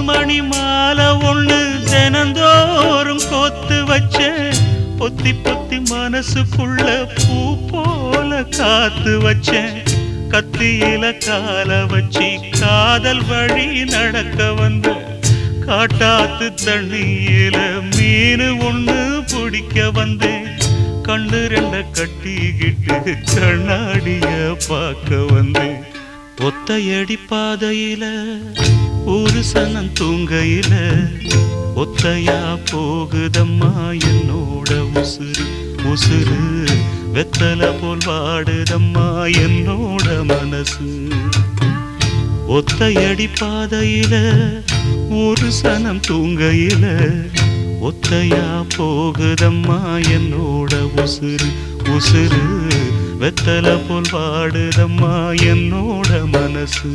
மணி மாலை ஒண்ணு தினந்தோறும் கோத்து வச்ச பொத்தி பொத்தி மனசுக்குள்ள பூ போல காத்து வச்சேன் கத்தியில கால வச்சி காதல் வழி நடக்க வந்த காட்டாத்து தண்ணியில மீன் ஒண்ணு பிடிக்க வந்தேன் கண்ணு ரெண்ட கட்டிக்கிட்டு கண்ணாடிய பார்க்க வந்தேன் ஒத்தையடி பாதையில ஒரு சனம் தூங்கையில ஒத்தையா போகுதம்மா என்னோட உசுறு உசுறு வெத்தல போல் வாடுதம்மா என்னோட மனசு ஒத்தையடி பாதையில ஒரு சனம் தூங்கையில ஒத்தையா போகுதம்மா என்னோட உசுறு உசுறு வெத்தல போல் வாடுதம்மா என்னோட மனசு